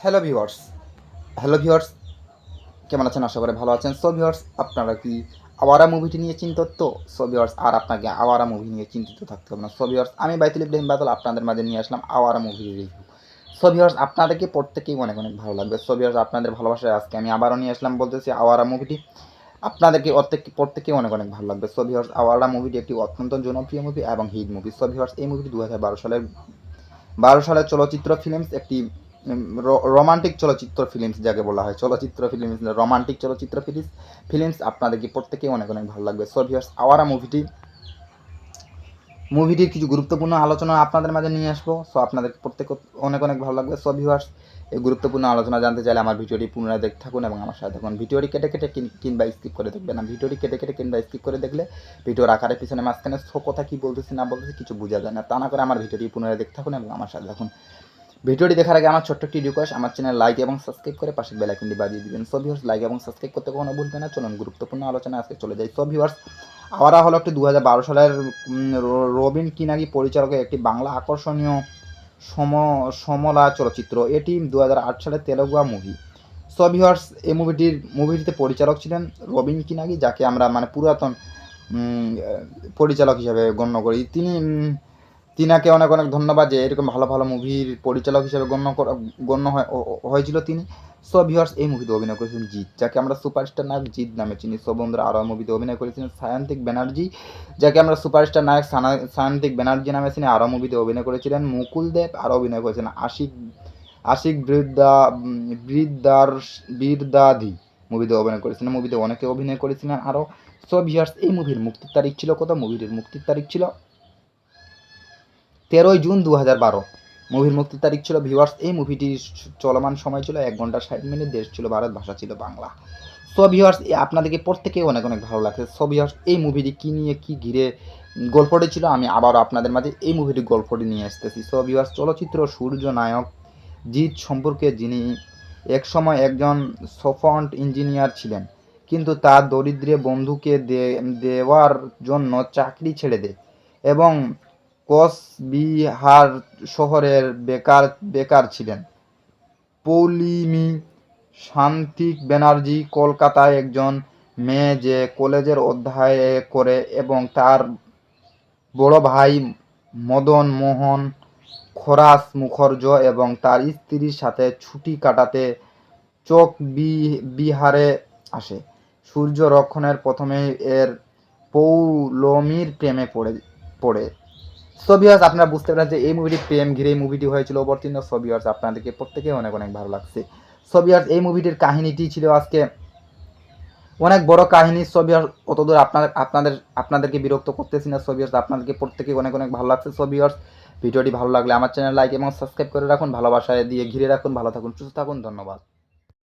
Hello viewers hello viewers কেমন আছেন? আশা করি ভালো আছেন। সো ভিউয়ার্স, আপনারা কি আওয়ারা মুভিটি নিয়ে চিন্তিত? তো সো ভিউয়ার্স, আর আপনাকে আওয়ারা মুভি নিয়ে চিন্তিত থাকতে হবে না। সো ভিউয়ার্স, আমি বাইতুল ইব্রাহিম বাদল আপনাদের মাঝে নিয়ে আসলাম আওয়ারা মুভির রিভিউ। সো ভিউয়ার্স, আপনাদেরকে প্রত্যেকেই অনেক অনেক ভালো লাগবে। সো ভিউয়ার্স, আপনাদের ভালোবাসায় আজকে আমি আবারও নিয়ে আসলাম, বলতেছি আওয়ারা মুভিটি আপনাদেরকে প্রত্যেকেই অনেক অনেক ভালো লাগবে। সো ভিউয়ার্স, আওয়ারা মুভিটি একটি অত্যন্ত জনপ্রিয় মুভি এবং হিট মুভি। সো ভিউয়ার্স, এই মুভিটি 2012 সালের চলচ্চিত্র ফিল্মস, একটি রোমান্টিক চলচ্চিত্র ফিল্মস যাকে বলা হয়, চলচ্চিত্র ফিল্মস রোমান্টিক চলচ্চিত্র ফিল্মস আপনাদেরকে প্রত্যেকেই অনেক অনেক ভালো লাগবে। সো ভিউয়ার্স, আওয়ারা মুভিটির কিছু গুরুত্বপূর্ণ আলোচনা আপনাদের মাঝে নিয়ে আসবো। সো আপনাদের প্রত্যেকে অনেক অনেক ভালো লাগবে। সো ভিউয়ার্স, এই গুরুত্বপূর্ণ আলোচনা জানতে চাইলে আমার ভিডিওটি পুনরায় দেখতে থাকুন এবং আমার সাথে থাকুন। ভিডিওটি কেটে কেটে কিংবা স্কিপ করে দেখবেন না। ভিডিওটি কেটে কেটে কিংবা স্কিপ করে দেখলে ভিডিওর আকারের পিছনে মাঝখানে কথা কী বলতেছি না বলতেছি কিছু বোঝা যায় না। তা না করে আমার ভিডিওটি পুনরায় দেখতে থাকুন এবং আমার সাথে থাকুন। ভিডিওটি দেখার আগে আমার ছোট্ট একটি রিকোয়েস্ট, আমার চ্যানেল লাইক এবং সাবস্ক্রাইব করে পাশে বেল আইকনটি বাজিয়ে দিবেন। সো ভিউয়ার্স, লাইক এবং সাবস্ক্রাইব করতে কখনো ভুলবেন না। চলুন গুরুত্বপূর্ণ আলোচনা আজকে চলে যাই। সো ভিউয়ার্স, আওয়ারা হলো একটি 2012 সালের রবিন কিনাগি পরিচালকের একটি বাংলা আকর্ষণীয় সমলা চলচ্চিত্র। এটি 2008 সালের তেলেগু মুভি। সো ভিউয়ার্স, এই মুভিটিতে পরিচালক ছিলেন রবিন কিনাগি, যাকে আমরা পুরাতন পরিচালক হিসেবে গণ্য করি। তিনাকে অনেক অনেক ধন্যবাদ যে এরকম ভালো ভালো মুভির পরিচালক হিসেবে গণ্য হয়েছিল তিনি। সো ভিউয়ার্স, এই মুভিতে অভিনয় করেছিলেন জিৎ, যাকে আমরা সুপারস্টার নায়ক জিৎ নামে চিনি। সো বন্ধুরা, আরও মুভিতে অভিনয় করেছিলেন সায়ন্তিক ব্যানার্জি, যাকে আমরা সুপারস্টার নায়ক সায়ন্তিক ব্যানার্জি নামে চিনি। আরও মুভিতে অভিনয় করেছিলেন মুকুল দেব, আরও অভিনয় করেছিলেন আশিক বীরদাধি মুভিতে অভিনয় করেছিলেন। মুভিতে অনেকে অভিনয় করেছিলেন আরও। সো ভিউয়ার্স, এই মুভির মুক্তির তারিখ ছিল কত? মুভিটির মুক্তির তারিখ ছিল 13 জুন 2012। মুভির মুক্তির তারিখ ছিল। ভিউয়ার্স, এই মুভিটির চলমান সময় ছিল 1 ঘন্টা 60 মিনিট। দেশ ছিল ভারত, ভাষা ছিল বাংলা। সো ভিউয়ার্স, আপনাদেরকে প্রত্যেকেই অনেক অনেক ভালো লাগছে। সো ভিউয়ার্স, এই মুভিটি কী নিয়ে কী ঘিরে গল্পটি ছিল, আমি আবারও আপনাদের মাঝে এই মুভিটির গল্পটি নিয়ে আসতেছি। সো ভিউয়ার্স, চলচ্চিত্র সূর্য নায়ক জিৎ সম্পর্কে, যিনি একসময় একজন সফটওয়্যার ইঞ্জিনিয়ার ছিলেন, কিন্তু তার দরিদ্র বন্ধুকে দেওয়ার জন্য চাকরি ছেড়ে দেয় এবং কোচবিহার শহরের বেকার ছিলেন। পৌলিমি শান্তিক ব্যানার্জি কলকাতায় একজন মেয়ে যে কলেজের অধ্যয়ন করে এবং তার বড় ভাই মদন মোহন খরাস মুখার্জ এবং তার স্ত্রীর সাথে ছুটি কাটাতে বিহারে আসে। সূর্য রক্ষণের প্রথমে এর পৌলমীর প্রেমে পড়ে। সো ভিউয়ার্স, আপনারা বুঝতে পারেন যে এই মুভিটি প্রেম ঘিরে এই মুভিটি হয়েছিল অবতীর্ণ। সো ভিউয়ার্স, আপনাদেরকে প্রত্যেকেই অনেক অনেক ভালো লাগছে। সো ভিউয়ার্স, এই মুভিটির কাহিনীটি ছিল আজকে অনেক বড় কাহিনী। সো ভিউয়ার্স, অতদূর আপনাদেরকে বিরক্ত করতেছি না। সো ভিউয়ার্স, আপনাদেরকে প্রত্যেকেই অনেক অনেক ভালো লাগছে। সো ভিউয়ার্স, ভিডিওটি ভালো লাগলে আমার চ্যানেল লাইক এবং সাবস্ক্রাইব করে রাখুন, ভালোবাসায় দিয়ে ঘিরে রাখুন। ভালো থাকুন, সুস্থ থাকুন, ধন্যবাদ।